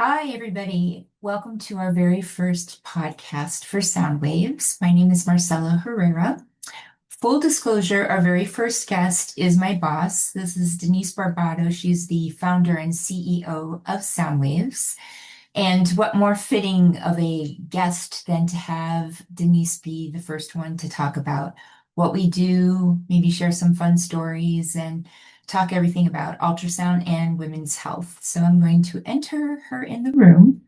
Hi, everybody. Welcome to our very first podcast for Soundwaves. My name is Marcela Herrera. Full disclosure, our very first guest is my boss. This is Denise Barbato. She's the founder and CEO of Soundwaves. And what more fitting of a guest than to have Denise be the first one to talk about what we do, maybe share some fun stories, and talk everything about ultrasound and women's health. So I'm going to enter her in the room.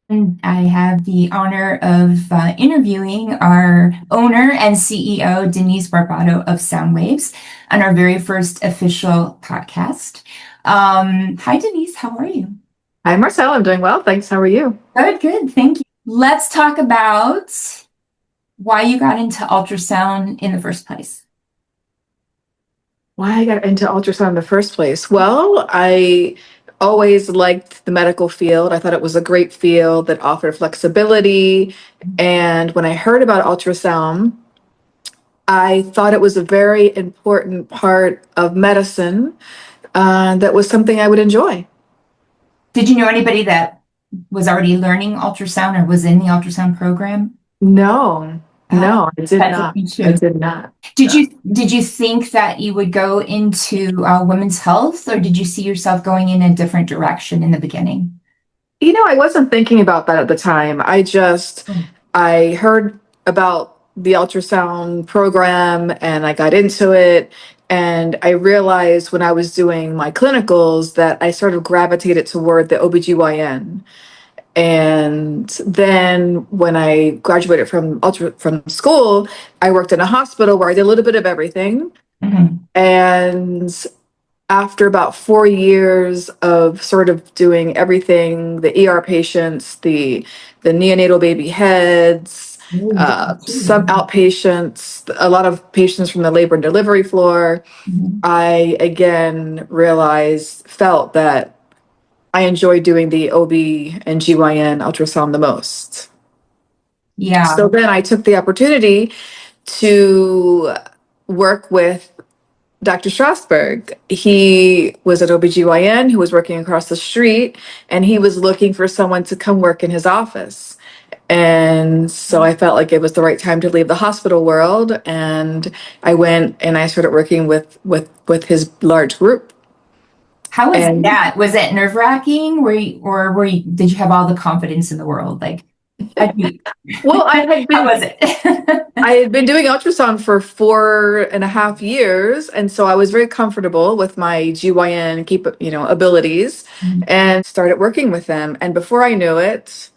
And I have the honor of interviewing our owner and CEO, Denise Barbato of Soundwaves, on our very first official podcast. Hi, Denise. How are you? Hi, Marcel. I'm doing well. Thanks. How are you? Good, good. Thank you. Let's talk about why you got into ultrasound in the first place. Why I got into ultrasound in the first place? Well, I always liked the medical field. I thought it was a great field that offered flexibility. And when I heard about ultrasound, I thought it was a very important part of medicine that was something I would enjoy. Did you know anybody that was already learning ultrasound or was in the ultrasound program? No, Oh, no, I did that's not. me I too. did not. Did you think that you would go into women's health, or did you see yourself going in a different direction in the beginning? I wasn't thinking about that at the time. I heard about the ultrasound program and I got into it. And I realized when I was doing my clinicals that I sort of gravitated toward the OBGYN. And then when I graduated from school, I worked in a hospital where I did a little bit of everything. Mhm. And after about 4 years of sort of doing everything, the ER patients, the neonatal baby heads, Really different some too. outpatients, a lot of patients from the labor and delivery floor, Mhm. I again felt that I enjoy doing the OB and GYN ultrasound the most. Yeah. So then I took the opportunity to work with Dr. Strasberg. He was at OBGYN who was working across the street, and he was looking for someone to come work in his office. And so I felt like it was the right time to leave the hospital world, and I went and I started working with his large group. How was And that? Was it nerve-wracking? Did you have all the confidence in the world? Like, how'd you, well, how was it? I had been doing ultrasound for 4.5 years, and so I was very comfortable with my GYN abilities, and started working with them. And before I knew it,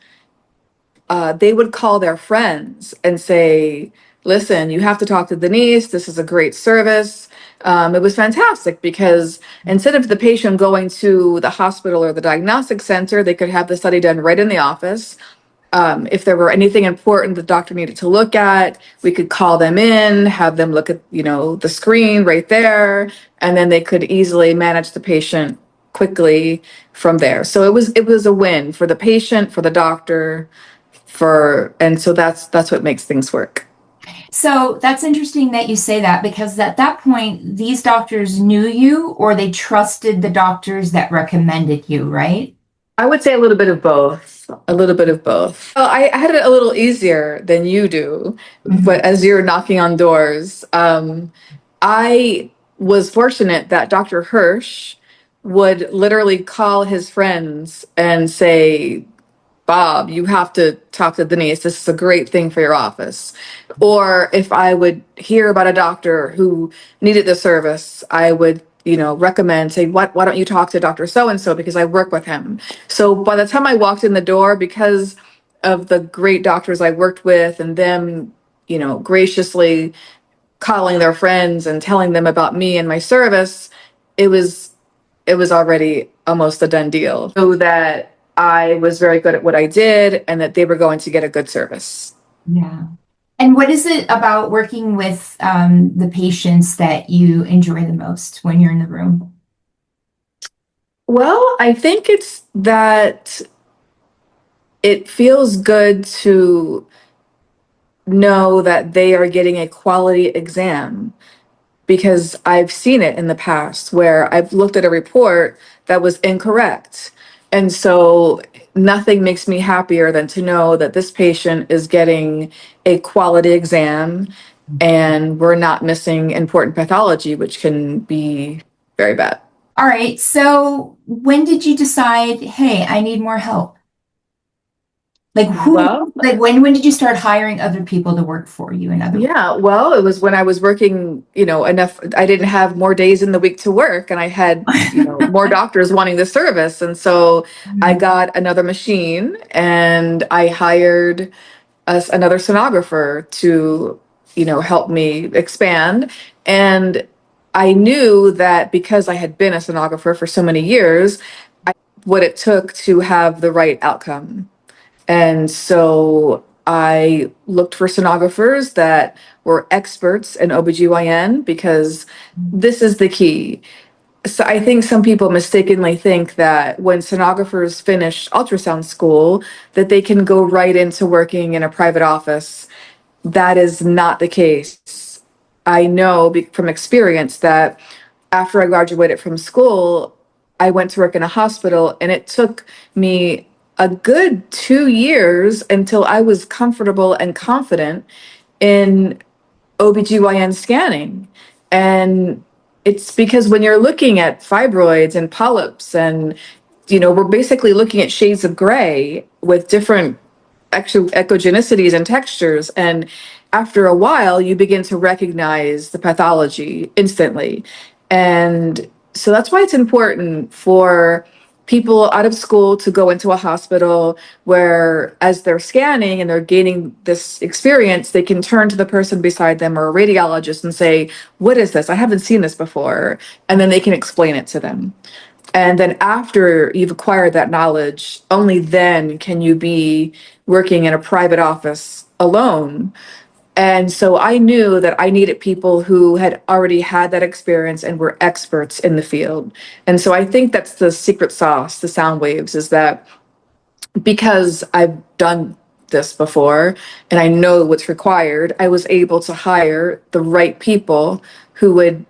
they would call their friends and say, "Listen, you have to talk to Denise. This is a great service." It was fantastic because instead of the patient going to the hospital or the diagnostic center, they could have the study done right in the office. If there were anything important the doctor needed to look at, we could call them in, have them look at, the screen right there, and then they could easily manage the patient quickly from there. So it was a win for the patient, for the doctor, and so that's what makes things work. So that's interesting that you say that because at that point, these doctors knew you or they trusted the doctors that recommended you, right? I would say a little bit of both. A little bit of both. Well, I had it a little easier than you do, but Mhm. as you're knocking on doors, I was fortunate that Dr. Hirsch would literally call his friends and say, "Bob, you have to talk to Denise. This is a great thing for your office." Or if I would hear about a doctor who needed the service, I would, recommend, say, why don't you talk to Dr. So and so because I work with him. So by the time I walked in the door, because of the great doctors I worked with and them, graciously calling their friends and telling them about me and my service, it was it was already almost a done deal. So that I was very good at what I did and that they were going to get a good service. Yeah. And what is it about working with the patients that you enjoy the most when you're in the room? Well, I think it's that it feels good to know that they are getting a quality exam because I've seen it in the past where I've looked at a report that was incorrect. And so nothing makes me happier than to know that this patient is getting a quality exam and we're not missing important pathology, which can be very bad. All right. So when did you decide, hey, I need more help? Well, When did you start hiring other people to work for you in other words? yeah, well, it was when I was working, enough. I didn't have more days in the week to work, and I had, more doctors wanting the service. And so I got another machine and I hired another sonographer to, help me expand. And I knew that because I had been a sonographer for so many years, what it took to have the right outcome. And so I looked for sonographers that were experts in OBGYN because this is the key. So I think some people mistakenly think that when sonographers finish ultrasound school, that they can go right into working in a private office. That is not the case. I know from experience that after I graduated from school, I went to work in a hospital, and it took me a good 2 years until I was comfortable and confident in OBGYN scanning. And it's because when you're looking at fibroids and polyps, and we're basically looking at shades of gray with different actual echogenicities and textures. And after a while, you begin to recognize the pathology instantly. And so that's why it's important for people out of school to go into a hospital where, as they're scanning and they're gaining this experience, they can turn to the person beside them or a radiologist and say, "What is this? I haven't seen this before." And then they can explain it to them. And then after you've acquired that knowledge, only then can you be working in a private office alone. And so I knew that I needed people who had already had that experience and were experts in the field. And so I think that's the secret sauce, the sound waves, is that because I've done this before and I know what's required, I was able to hire the right people who would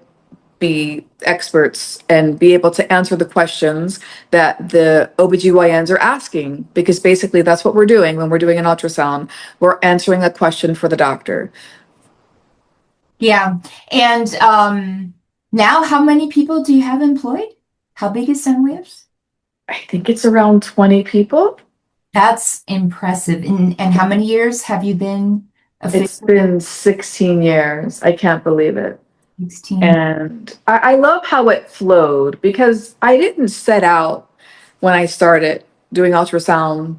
be experts and be able to answer the questions that the OBGYNs are asking, because basically that's what we're doing when we're doing an ultrasound. We're answering a question for the doctor. Yeah. And now how many people do you have employed? How big is Soundwaves? I think it's around 20 people. That's impressive. And how many years have you been It's officially been 16 years. I can't believe it. 16? And I love how it flowed because I didn't set out when I started doing ultrasound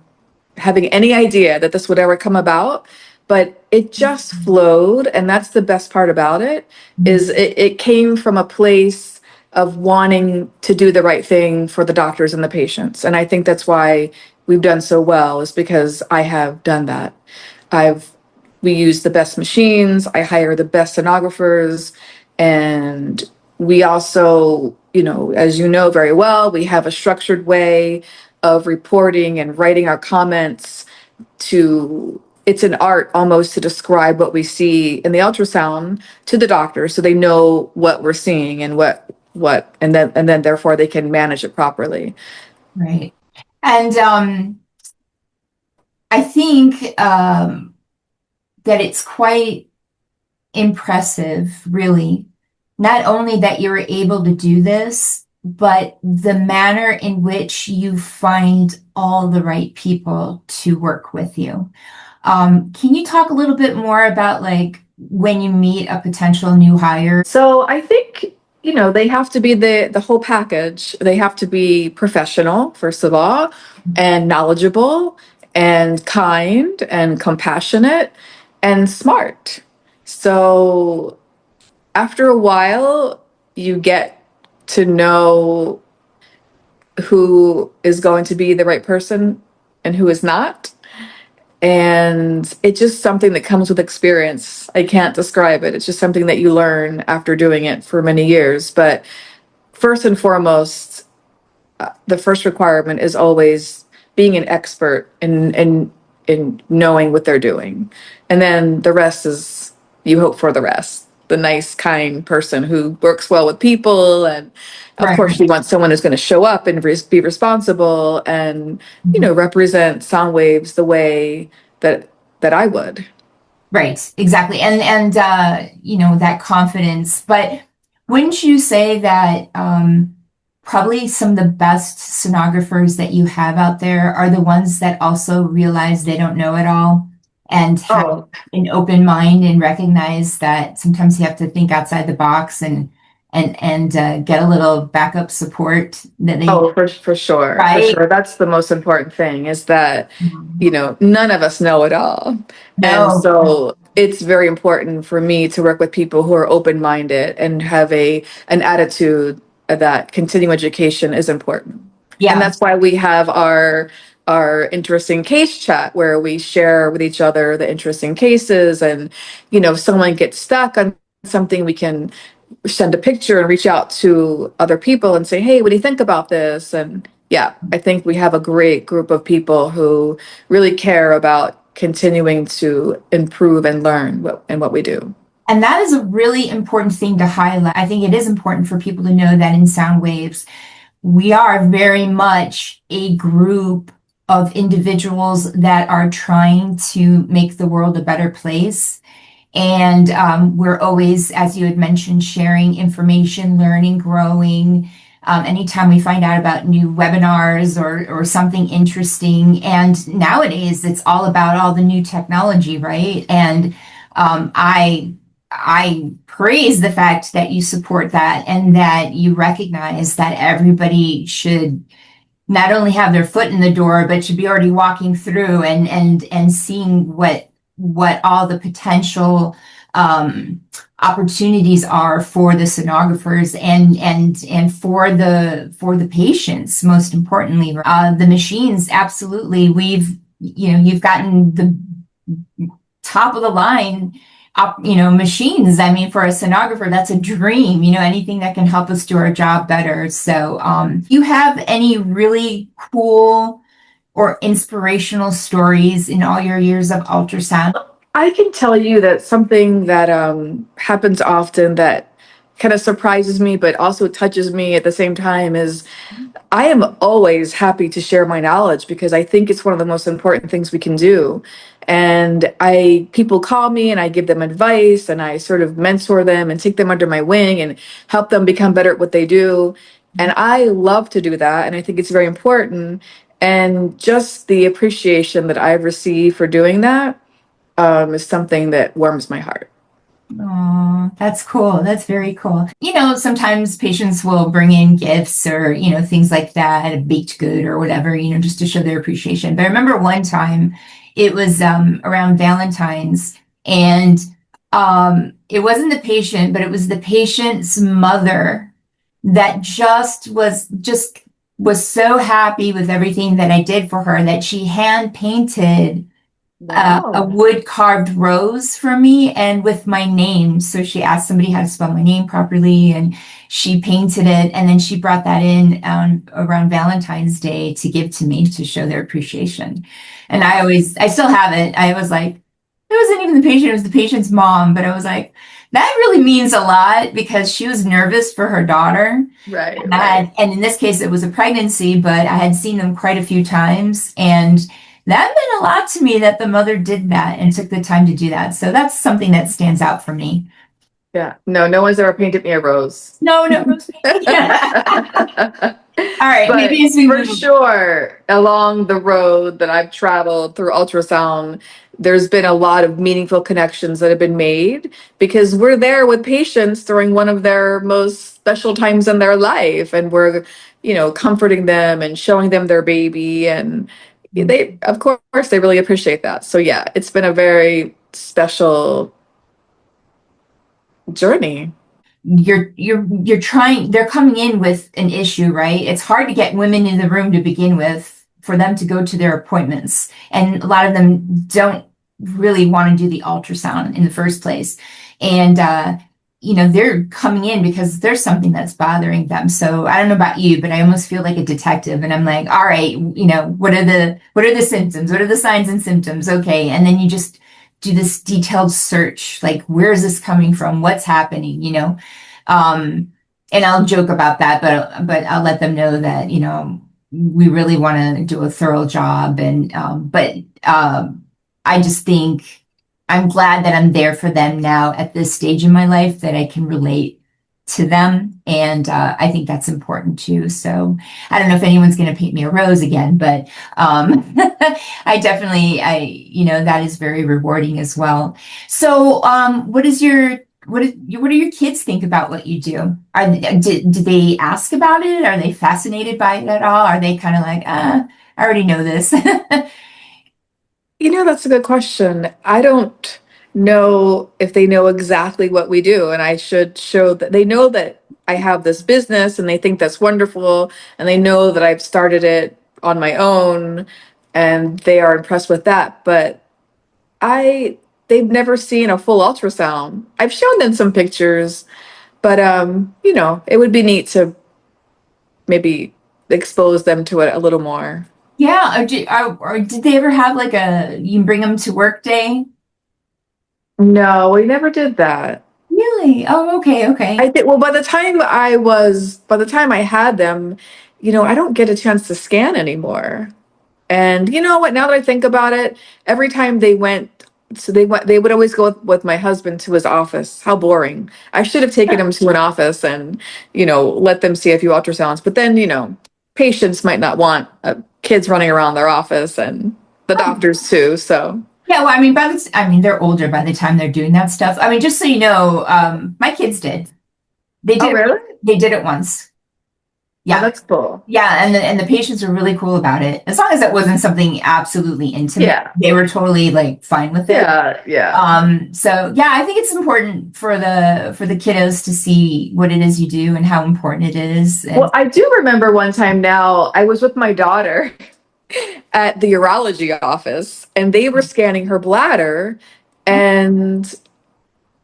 having any idea that this would ever come about, but it just flowed. And that's the best part about it, is it came from a place of wanting to do the right thing for the doctors and the patients. And I think that's why we've done so well, is because I have done that. I've we use the best machines, I hire the best sonographers, and we also, as you know very well, we have a structured way of reporting and writing our comments. To It's an art almost to describe what we see in the ultrasound to the doctor, so they know what we're seeing and what and then therefore they can manage it properly. Right. And I think that it's quite impressive, really, not only that you're able to do this, but the manner in which you find all the right people to work with you. Can you talk a little bit more about like when you meet a potential new hire? So I think, they have to be the whole package. They have to be professional, first of all, and knowledgeable and kind and compassionate and smart. So after a while, you get to know who is going to be the right person and who is not. And it's just something that comes with experience. I can't describe it. It's just something that you learn after doing it for many years. But first and foremost, the first requirement is always being an expert in knowing what they're doing. And then the rest is, you hope for the rest. the nice, kind person who works well with people. And of Right. course, she wants someone who's going to show up and be responsible and, represent sound waves the way that I would. Right, exactly. That confidence. But wouldn't you say that probably some of the best sonographers that you have out there are the ones that also realize they don't know it all and have Oh, an open mind and recognize that sometimes you have to think outside the box and get a little backup support that they, oh, for sure, for right? sure. That's the most important thing is that, none of us know it all. And No, so it's very important for me to work with people who are open-minded and have an attitude that continuing education is important. And yeah. that's why we have our interesting case chat where we share with each other the interesting cases and, if someone gets stuck on something, we can send a picture and reach out to other people and say, hey, what do you think about this? And yeah, I think we have a great group of people who really care about continuing to improve and learn what we do. And that is a really important thing to highlight. I think it is important for people to know that in sound waves, we are very much a group of individuals that are trying to make the world a better place. And we're always, as you had mentioned, sharing information, learning, growing. Anytime we find out about new webinars or something interesting. And nowadays, it's all about all the new technology, right? And I praise the fact that you support that and that you recognize that everybody should not only have their foot in the door, but should be already walking through and seeing what all the potential opportunities are for the sonographers and for the patients, most importantly. The machines, absolutely. You've gotten the top of the line machines. I mean, for a sonographer, that's a dream, anything that can help us do our job better. So, you have any really cool or inspirational stories in all your years of ultrasound? I can tell you that something that happens often that kind of surprises me, but also touches me at the same time is I am always happy to share my knowledge because I think it's one of the most important things we can do. And people call me and I give them advice and I sort of mentor them and take them under my wing and help them become better at what they do. And I love to do that. And I think it's very important. And just the appreciation that I've received for doing that is something that warms my heart. Oh, that's cool. That's very cool. Sometimes patients will bring in gifts or, things like that, a baked good or whatever, just to show their appreciation. But I remember one time it was around Valentine's and it wasn't the patient, but it was the patient's mother that just was so happy with everything that I did for her that she hand painted a Wow. wood carved rose for me and with my name. So she asked somebody how to spell my name properly and she painted it. And then she brought that in around Valentine's Day to give to me to show their appreciation. And I still have it. I was like, it wasn't even the patient, it was the patient's mom. But I was like, that really means a lot because she was nervous for her daughter. Right, right. And in this case, it was a pregnancy, but I had seen them quite a few times. And that meant a lot to me that the mother did that and took the time to do that. So that's something that stands out for me. Yeah. No, no one's ever painted me a rose. No, no, all right, But maybe as we for move. sure, along the road that I've traveled through ultrasound, there's been a lot of meaningful connections that have been made because we're there with patients during one of their most special times in their life. And we're, comforting them and showing them their baby. And of course, they really appreciate that. So yeah, it's been a very special journey. You're trying, they're coming in with an issue, right? It's hard to get women in the room to begin with for them to go to their appointments. And a lot of them don't really want to do the ultrasound in the first place. And they're coming in because there's something that's bothering them. So I don't know about you, but I almost feel like a detective and I'm like, all right, what are the symptoms? What are the signs and symptoms? Okay. And then you just do this detailed search, like where is this coming from? What's happening, you know? Um, and I'll joke about that, but I'll let them know that, you know, we really want to do a thorough job. And but I just think I'm glad that I'm there for them now at this stage in my life that I can relate to them. And I think that's important too. So I don't know if anyone's going to paint me a rose again, but I definitely, you know, that is very rewarding as well. So what do your kids think about what you do? Do they ask about it? Are they fascinated by it at all? Are they kind of like, I already know this? That's a good question. I don't know if they know exactly what we do, and I should show that they know that I have this business and they think that's wonderful, and they know that I've started it on my own and they are impressed with that. But I they've never seen a full ultrasound. I've shown them some pictures, but it would be neat to maybe expose them to it a little more. Yeah, or did they ever have like you can bring them to work day? No, we never did that. Really? Oh, okay, I okay. think, well, by the time I had them, I don't get a chance to scan anymore. And you know what? Now that I think about it, every time they would always go with my husband to his office. How boring. I should have taken him to an office and, let them see a few ultrasounds. But then, patients might not want kids running around their office and the Oh, doctors too. So, yeah, well, I mean, they're older by the time they're doing that stuff. I mean, just so you know, my kids did. They oh, did it. really? They did it once. Oh, Yeah, that's cool. yeah, and the patients were really cool about it. As long as it wasn't something absolutely intimate, Yeah. they were totally like fine with it. Yeah. Yeah. So yeah, I think it's important for the kiddos to see what it is you do and how important it is. Well, And I do remember one time now, I was with my daughter at the urology office and they were scanning her bladder and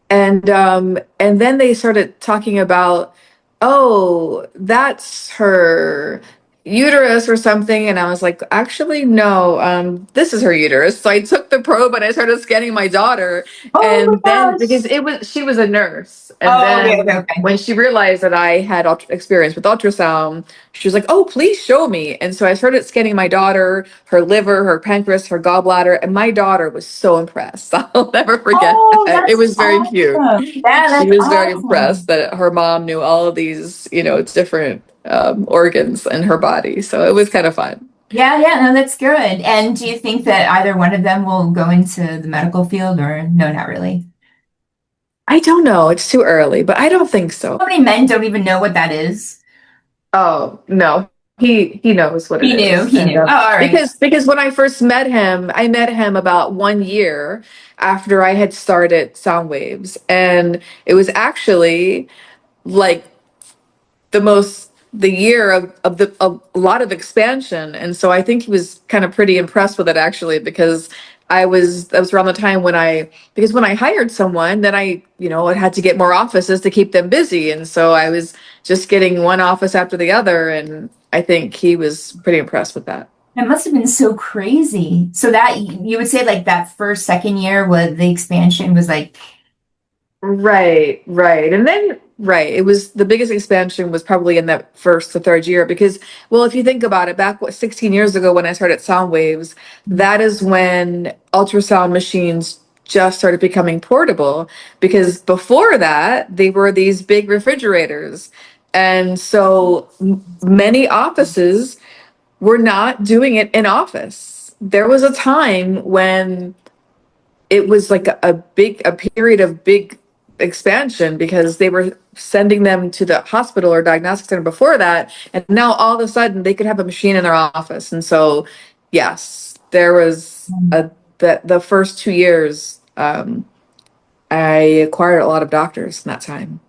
and then they started talking about, oh, that's her uterus or something. And I was like, actually, no, this is her uterus. So I took the probe and I started scanning my daughter. oh my And then gosh. because she was a nurse. And Oh, okay, okay, then okay. when she realized that I had experience with ultrasound, she was like, oh, please show me. And so I started scanning my daughter, her liver, her pancreas, her gallbladder. And my daughter was so impressed. I'll never forget Oh, that. It that's was very cute. awesome. Yeah, She that's was very impressed awesome. that her mom knew all of these, different organs in her body. So it was kind of fun. Yeah, yeah, no, that's good. And do you think that either one of them will go into the medical field or no, not really? I don't know. It's too early, but I don't think so. How many men don't even know what that is? Oh, no. He knows what it He knew, is. he And knew. Oh, all right. because when I first met him, I met him about 1 year after I had started Soundwaves. And it was actually like the year of a lot of expansion, and so I think he was kind of pretty impressed with it actually, because that was around the time because when I hired someone, then I had to get more offices to keep them busy, and so I was just getting one office after the other, and I think he was pretty impressed with that. That must have been so crazy. So that you would say like that first, second year was the expansion was like, Right, right. And then, right, it was the biggest expansion was probably in that first to third year because, well, if you think about it, back 16 years ago when I started Soundwaves, that is when ultrasound machines just started becoming portable because before that, they were these big refrigerators. And so many offices were not doing it in office. There was a time when it was like a period of big expansion because they were sending them to the hospital or diagnostic center before that, and now all of a sudden they could have a machine in their office. And so yes, there was the first 2 years, I acquired a lot of doctors in that time.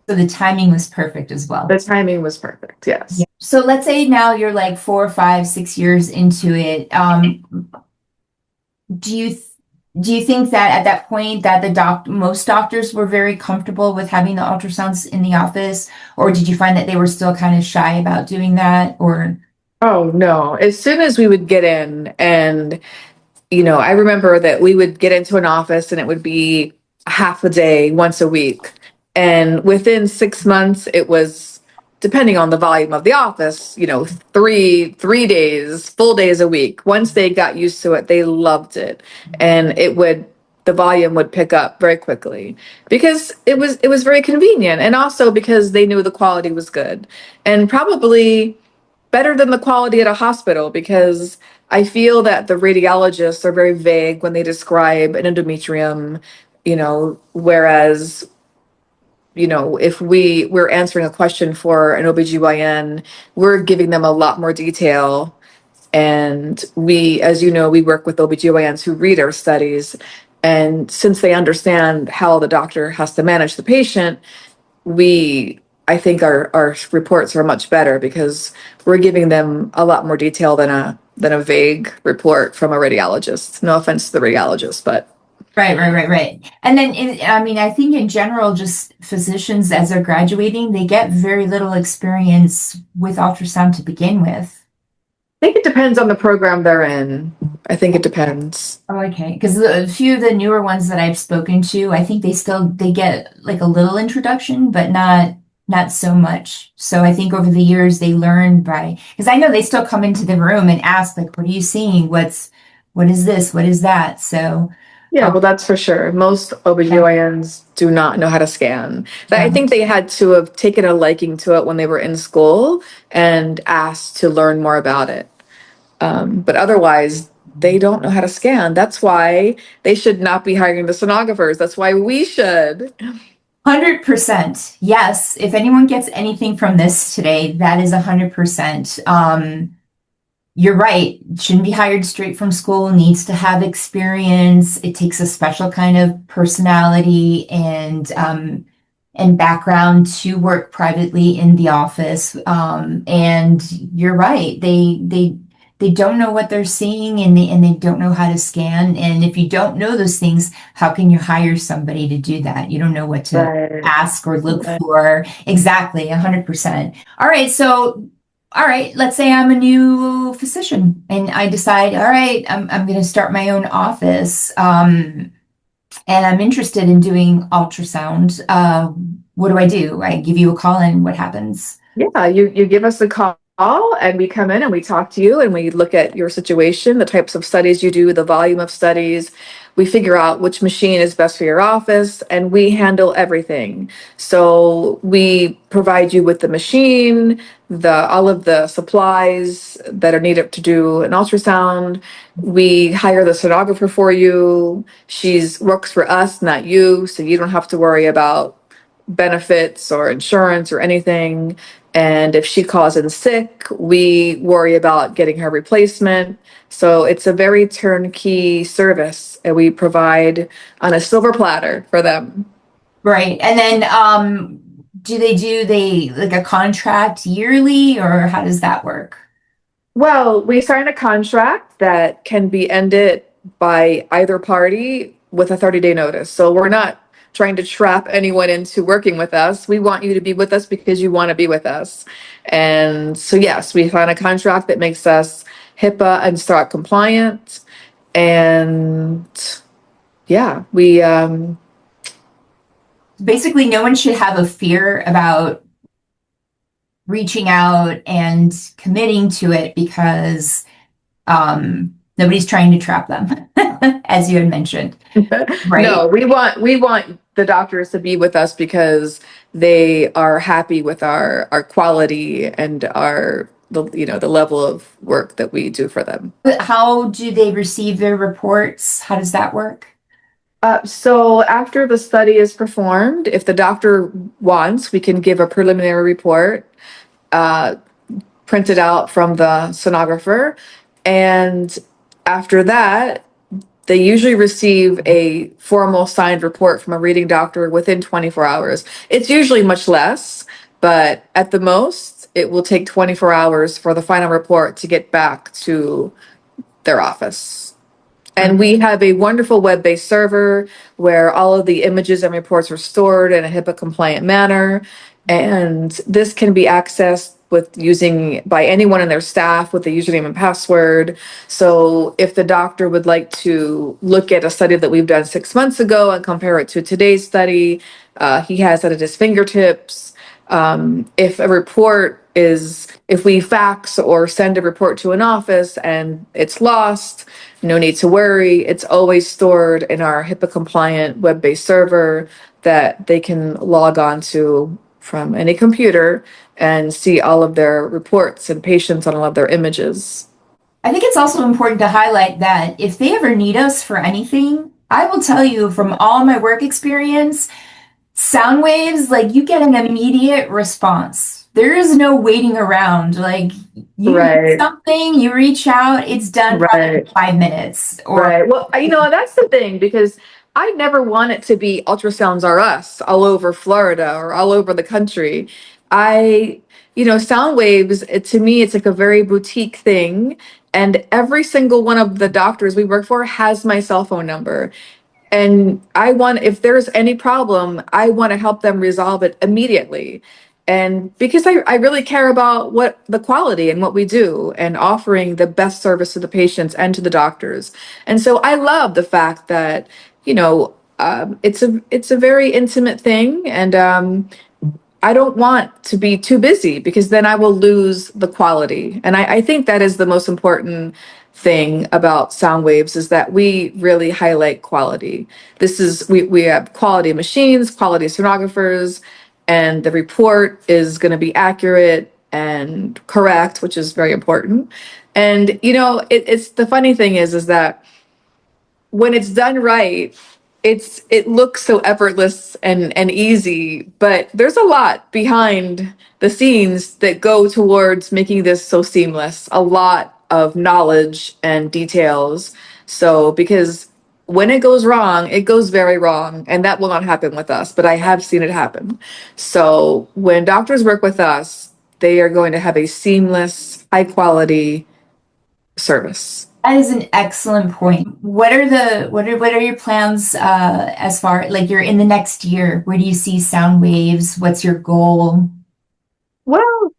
so the timing was perfect as well. The timing was perfect. Yeah. Yes. So let's say now you're like 4, 5, 6 years into it. Do you th- do you think that at that point that most doctors were very comfortable with having the ultrasounds in the office, or did you find that they were still kind of shy about doing that? Or Oh no, as soon as we would get in and I remember that we would get into an office and it would be a half a day once a week. And within 6 months, it was, depending on the volume of the office, three days, full days a week. Once they got used to it, they loved it. And the volume would pick up very quickly because it was very convenient, and also because they knew the quality was good and probably better than the quality at a hospital, because I feel that the radiologists are very vague when they describe an endometrium, whereas, if we're answering a question for an OBGYN, we're giving them a lot more detail. And as you know, we work with OBGYNs who read our studies. And since they understand how the doctor has to manage the patient, I think our reports are much better because we're giving them a lot more detail than a vague report from a radiologist. No offense to the radiologist, but Right. And then, I mean, I think in general, just physicians as they're graduating, they get very little experience with ultrasound to begin with. I think it depends on the program they're in. I think it depends. Oh, okay. Because a few of the newer ones that I've spoken to, I think they get like a little introduction, but not so much. So I think over the years they learn because I know they still come into the room and ask like, what are you seeing? What is this? What is that? So Yeah, well, that's for sure. Most OBGYNs do not know how to scan. I think they had to have taken a liking to it when they were in school and asked to learn more about it. But otherwise, they don't know how to scan. That's why they should not be hiring the sonographers. That's why we should. 100%. Yes. If anyone gets anything from this today, that is 100%. You're right. Shouldn't be hired straight from school, needs to have experience. It takes a special kind of personality and background to work privately in the office. And you're right. They don't know what they're seeing, and they don't know how to scan. And if you don't know those things, how can you hire somebody to do that? You don't know what to Right. ask or look for. Exactly, 100%. All right, let's say I'm a new physician and I decide, all right, I'm going to start my own office, and I'm interested in doing ultrasound. What do I do? I give you a call, and what happens? Yeah, you give us a call and we come in and we talk to you and we look at your situation, the types of studies you do, the volume of studies. We figure out which machine is best for your office, and we handle everything. So we provide you with the machine, all of the supplies that are needed to do an ultrasound. We hire the sonographer for you. She's works for us, not you, so you don't have to worry about benefits or insurance or anything. And if she calls in sick, we worry about getting her replacement. So it's a very turnkey service, and we provide on a silver platter for them. Right. And then do they like a contract yearly, or how does that work? Well, we sign a contract that can be ended by either party with a 30-day notice. So we're not trying to trap anyone into working with us. We want you to be with us because you want to be with us. And so, yes, we sign a contract that makes us HIPAA and START compliant. And yeah, Basically, no one should have a fear about reaching out and committing to it because nobody's trying to trap them, as you had mentioned. Right. No, we want the doctors to be with us because they are happy with our quality and the level of work that we do for them. How do they receive their reports? How does that work? So after the study is performed, if the doctor wants, we can give a preliminary report uh, printed out from the sonographer. And after that, they usually receive a formal signed report from a reading doctor within 24 hours. It's usually much less, but at the most, it will take 24 hours for the final report to get back to their office. And we have a wonderful web-based server where all of the images and reports are stored in a HIPAA compliant manner. And this can be accessed with using by anyone in their staff with the username and password. So if the doctor would like to look at a study that we've done 6 months ago and compare it to today's study, he has that at his fingertips. If a report is, if we fax or send a report to an office and it's lost, no need to worry. It's always stored in our HIPAA compliant web-based server that they can log on to from any computer and see all of their reports and patients on all of their images. I think it's also important to highlight that if they ever need us for anything, I will tell you from all my work experience, Soundwaves, like you get an immediate response. There is no waiting around. Like you need Right. something, you reach out, it's done probably in Right. 5 minutes. Or Right. Well, that's the thing because I never want it to be ultrasounds are us all over Florida or all over the country. I, sound waves, to me, it's like a very boutique thing. And every single one of the doctors we work for has my cell phone number. And if there's any problem, I want to help them resolve it immediately. And because I really care about what the quality and what we do and offering the best service to the patients and to the doctors. And so I love the fact that, it's a very intimate thing. And I don't want to be too busy because then I will lose the quality. And I think that is the most important thing about sound waves is that we really highlight quality. We have quality machines, quality sonographers, and the report is going to be accurate and correct, which is very important. And it's the funny thing is that when it's done right, it looks so effortless and easy, but there's a lot behind the scenes that go towards making this so seamless. A lot of knowledge and details. So because when it goes wrong, it goes very wrong, and that will not happen with us, but I have seen it happen. So when doctors work with us, they are going to have a seamless, high quality service. that is an excellent point. What are your plans as far like you're in the next year? Where do you see Soundwaves? What's your goal? Well,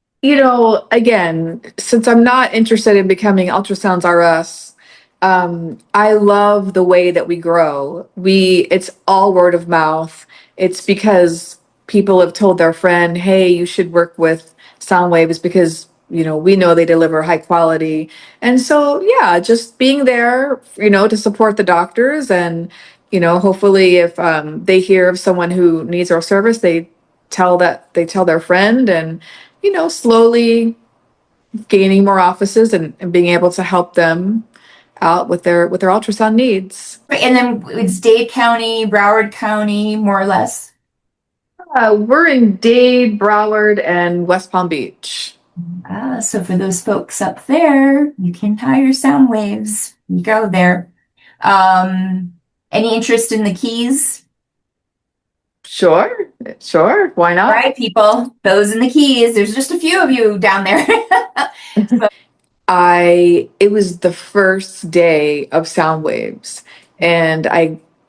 again, since I'm not interested in becoming ultrasounds R Us, I love the way that we grow. It's all word of mouth. It's because people have told their friend, hey, you should work with Soundwaves because, we know they deliver high quality. And so, yeah, just being there, to support the doctors and, hopefully if they hear of someone who needs our service, they tell their friend and slowly gaining more offices and being able to help them out with their ultrasound needs. Right, and then it's Dade County, Broward County, more or less. We're in Dade, Broward, and West Palm Beach. So for those folks up there, you can hire Soundwaves. You go there. Um, any interest in the Keys? Sure, sure. Why All not? right, people, those in the Keys. There's just a few of you down there. It was the first day of sound waves. And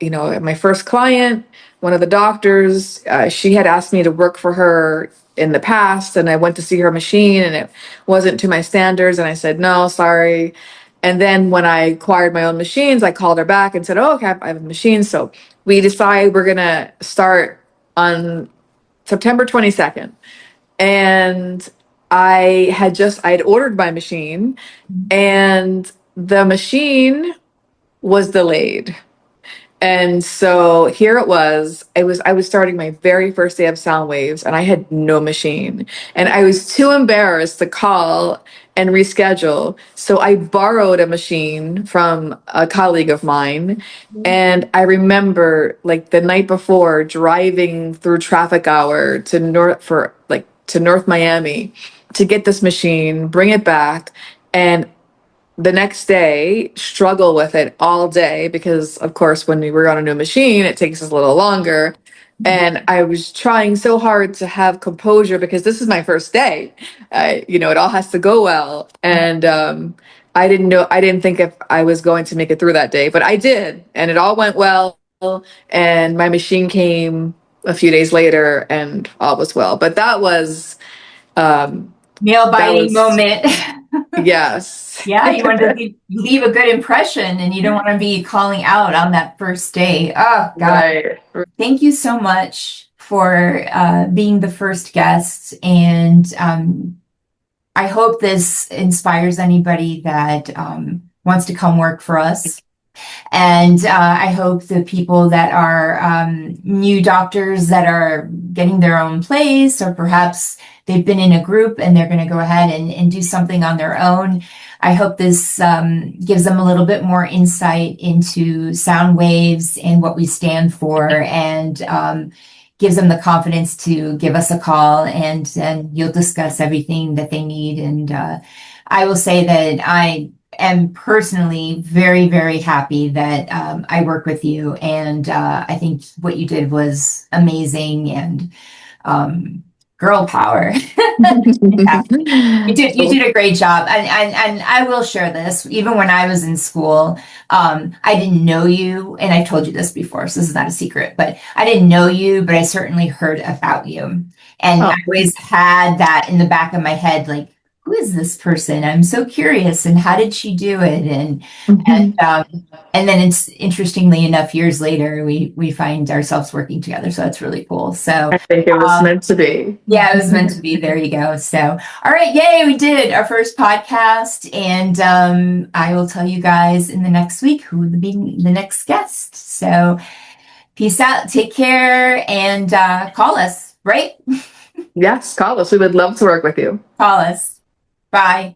my first client, one of the doctors, she had asked me to work for her in the past. And I went to see her machine and it wasn't to my standards. And I said, no, sorry. And then when I acquired my own machines, I called her back and said, oh, okay, I have a machine. So we decided we're going to start on September 22nd. And I had ordered my machine and the machine was delayed. And so here it was. I was starting my very first day of sound waves and I had no machine. And I was too embarrassed to call and reschedule. So I borrowed a machine from a colleague of mine. And I remember like the night before driving through traffic hour to North Miami to get this machine, bring it back. And the next day struggle with it all day because of course when we were on a new machine it takes us a little longer, and I was trying so hard to have composure because this is my first day. It all has to go well, and I didn't think if I was going to make it through that day, but I did, and it all went well, and my machine came a few days later and all was well. But that was nail That biting was, moment. yes. Yeah, you want to leave a good impression and you don't want to be calling out on that first day. Oh, God. Right. Thank you so much for being the first guest. And I hope this inspires anybody that wants to come work for us. And I hope the people that are new doctors that are getting their own place, or perhaps they've been in a group and they're going to go ahead and do something on their own. I hope this gives them a little bit more insight into sound waves and what we stand for, and gives them the confidence to give us a call, and then you'll discuss everything that they need. And I will say that I am personally very, very happy that I work with you. And I think what you did was amazing, and girl power. Yeah. You did a great job. And I will share this. Even when I was in school, I didn't know you, and I told you this before, so this is not a secret, but I didn't know you, but I certainly heard about you. And I Oh. always had that in the back of my head, like, who is this person? I'm so curious, and how did she do it? And then it's interestingly enough, years later, we find ourselves working together. So that's really cool. So I think it was meant to be. yeah, it was meant to be. There you go. So, all right, yay, we did our first podcast, and I will tell you guys in the next week who will be the next guest. So, peace out, take care, and call us, right? Yes, call us. We would love to work with you. Call us. Bye.